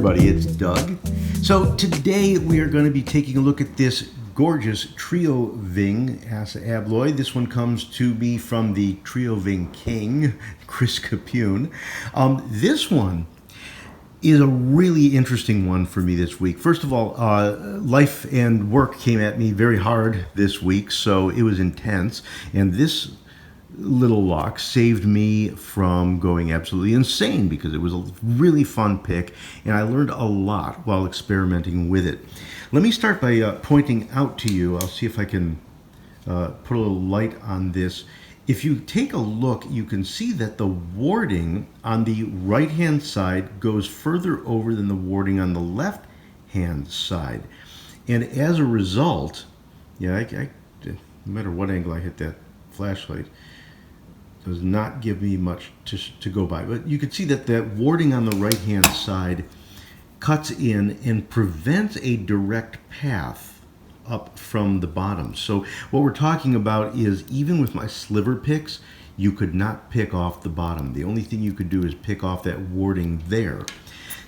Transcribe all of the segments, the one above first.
everybody, it's Doug. So today we are going to be taking a look at this gorgeous TrioVing Assa Abloy. This one comes to me from the TrioVing King, Chris Capune. This one is a really interesting one for me this week. First of all, life and work came at me very hard this week, so it was intense. And this little lock saved me from going absolutely insane because it was a really fun pick and I learned a lot while experimenting with it. Let me start by pointing out to you, I'll see if I can put a little light on this. If you take a look, you can see that the warding on the right hand side goes further over than the warding on the left hand side. And as a result, no matter what angle I hit that flashlight, does not give me much to go by. But you can see that the warding on the right-hand side cuts in and prevents a direct path up from the bottom. So what we're talking about is even with my sliver picks, you could not pick off the bottom. The only thing you could do is pick off that warding there.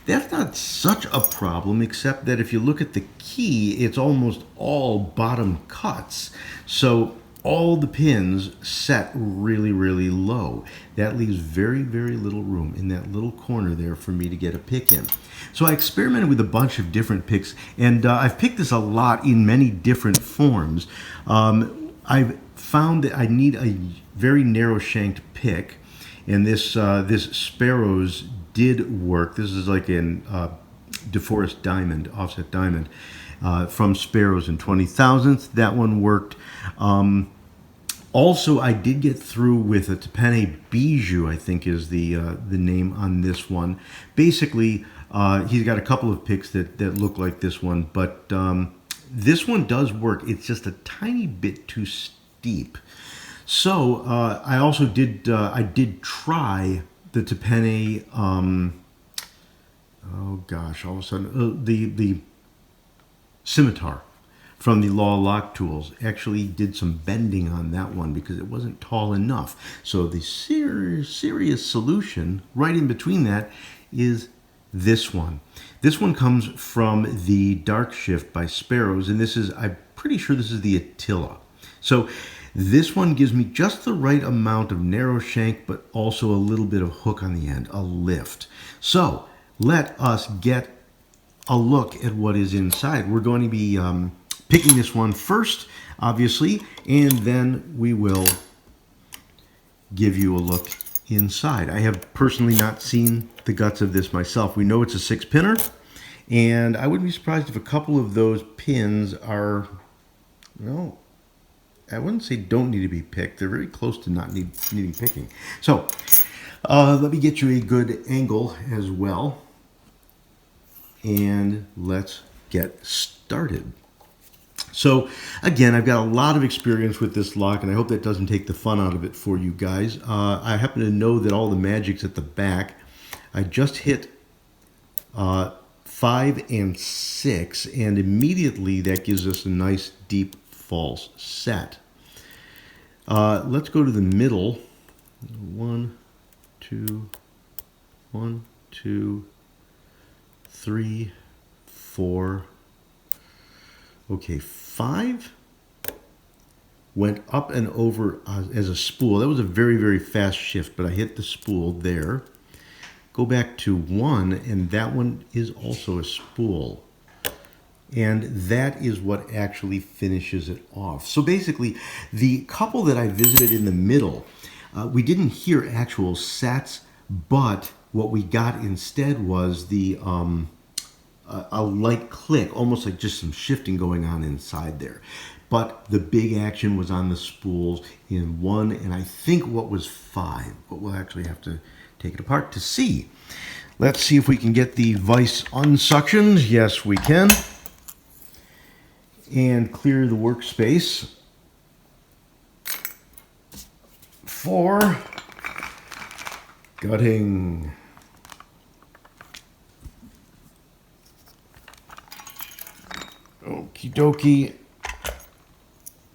That's not such a problem, except that if you look at the key, it's almost all bottom cuts. So all the pins set really, really low. That leaves very, very little room in that little corner there for me to get a pick in. So I experimented with a bunch of different picks, and I've picked this a lot in many different forms. I've found that I need a very narrow shanked pick, and this Sparrows did work. This is like an DeForest diamond, offset diamond, from Sparrows in 20 thousandths. That one worked. Also, I did get through with a Capune Bijou, I think is the name on this one. Basically, he's got a couple of picks that look like this one, but this one does work. It's just a tiny bit too steep. So I also did try the Capune. Oh gosh! All of a sudden, the Scimitar from the Law Lock Tools. Actually did some bending on that one because it wasn't tall enough. So the serious solution right in between that is this one. This one comes from the Dark Shift by Sparrows, and this is, I'm pretty sure this is the Attila. So this one gives me just the right amount of narrow shank, but also a little bit of hook on the end, a lift. So let us get a look at what is inside. We're going to be picking this one first, obviously, and then we will give you a look inside. I have personally not seen the guts of this myself. We know it's a 6-pinner, and I wouldn't be surprised if a couple of those pins are, well, I wouldn't say don't need to be picked. They're very close to not needing picking. So let me get you a good angle as well, and let's get started. So again, I've got a lot of experience with this lock, and I hope that doesn't take the fun out of it for you guys. I happen to know that all the magic's at the back. I just hit 5 and 6, and immediately that gives us a nice deep false set. Let's go to the middle. 1, 2, 1, 2, 3, 4. Okay, 5 went up and over as a spool. That was a very, very fast shift, but I hit the spool there. Go back to 1, and that one is also a spool. And that is what actually finishes it off. So basically, the couple that I visited in the middle, we didn't hear actual sets, but what we got instead was the a light click, almost like just some shifting going on inside there. But the big action was on the spools in 1, and I think what was 5, but we'll actually have to take it apart to see. Let's see if we can get the vise unsuctioned. Yes, we can. And clear the workspace for gutting. Okie dokie.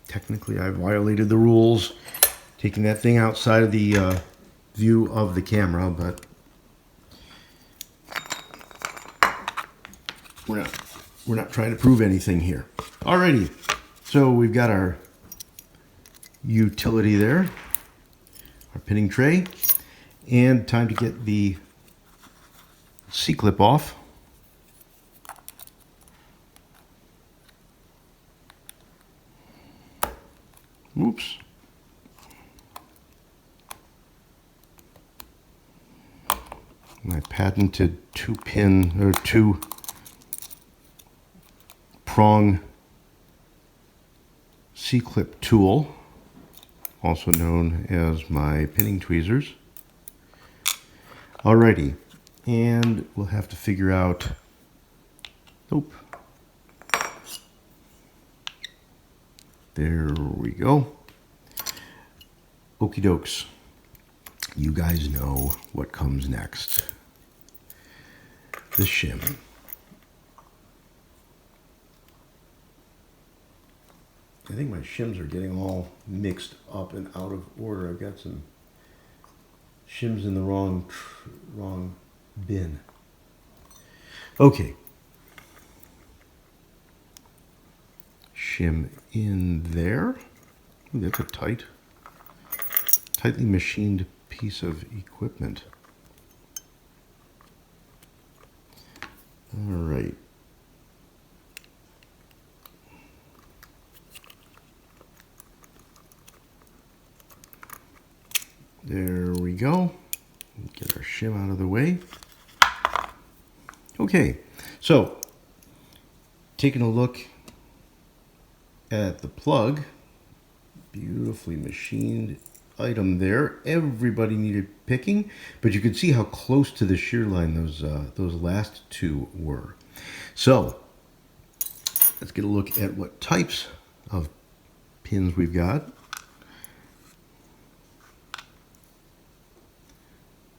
Technically, I violated the rules, taking that thing outside of the view of the camera, but We're not trying to prove anything here. Alrighty, so we've got our utility there, our pinning tray, and time to get the C-clip off. Oops. My patented two-prong C-clip tool, also known as my pinning tweezers. Alrighty, and we'll have to figure out, nope. There we go. Okie dokes. You guys know what comes next. The shim. I think my shims are getting all mixed up and out of order. I've got some shims in the wrong bin. Okay. Shim in there. Ooh, that's a tightly machined piece of equipment. All right. There we go. Get our shim out of the way. Okay, so taking a look at the plug, beautifully machined item there. Everybody needed picking, but you can see how close to the shear line those last two were. So let's get a look at what types of pins we've got.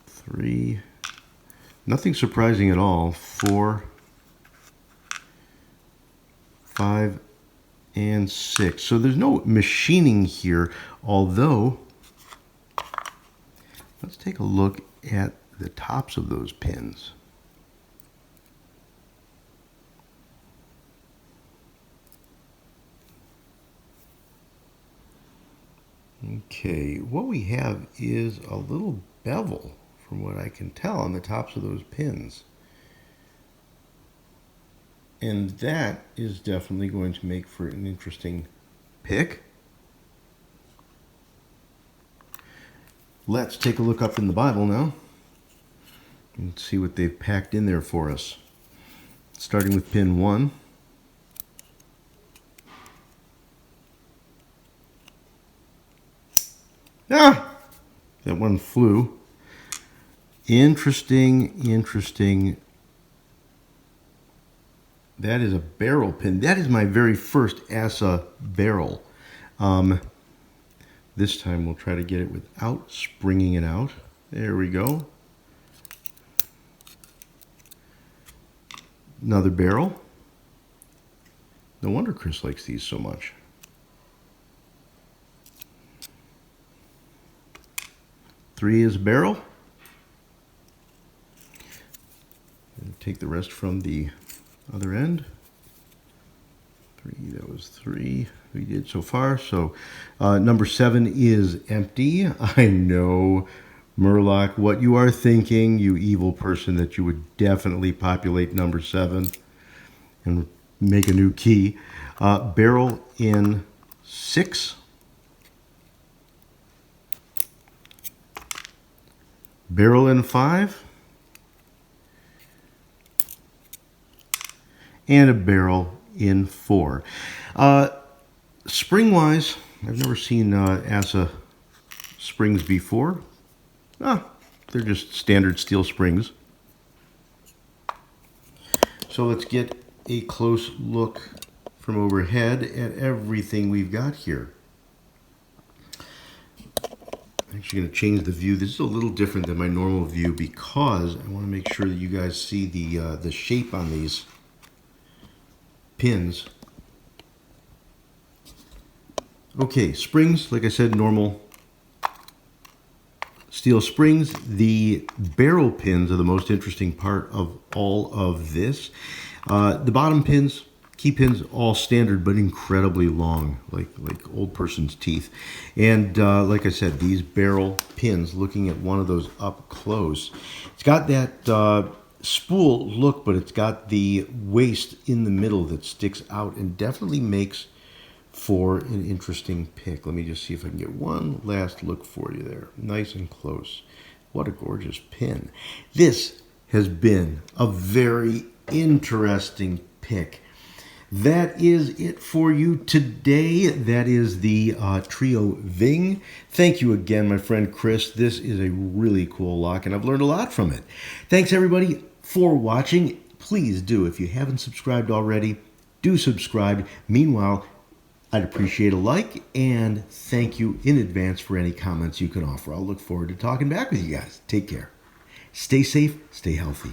3, nothing surprising at all. 4, 5, and 6. So there's no machining here, although let's take a look at the tops of those pins. Okay, what we have is a little bevel, from what I can tell, on the tops of those pins. And that is definitely going to make for an interesting pick. Let's take a look up in the Bible now and see what they've packed in there for us. Starting with pin 1. Ah! That one flew. Interesting. That is a barrel pin. That is my very first ASSA barrel. This time we'll try to get it without springing it out. There we go. Another barrel. No wonder Chris likes these so much. Three is a barrel. Take the rest from the other end. 3, that was 3 we did so far. So number 7 is empty. I know, Murloc, what you are thinking, you evil person, that you would definitely populate number 7 and make a new key. Barrel in 6. Barrel in 5. And a barrel in 4. Spring-wise, I've never seen ASSA springs before. They're just standard steel springs. So let's get a close look from overhead at everything we've got here. I'm actually going to change the view. This is a little different than my normal view because I want to make sure that you guys see the shape on these pins. Okay, springs, like I said, normal steel springs. The barrel pins are the most interesting part of all of this. The bottom pins, key pins, all standard but incredibly long, like old person's teeth. And like I said, these barrel pins, looking at one of those up close, it's got that spool look, but it's got the waist in the middle that sticks out and definitely makes for an interesting pick. Let me just see if I can get one last look for you there. Nice and close. What a gorgeous pin. This has been a very interesting pick. That is it for you today. That is the TrioVing. Thank you again, my friend Chris. This is a really cool lock, and I've learned a lot from it. Thanks, everybody, for watching. Please do, if you haven't subscribed already, do subscribe. Meanwhile, I'd appreciate a like, and thank you in advance for any comments you can offer. I'll look forward to talking back with you guys. Take care. Stay safe, stay healthy.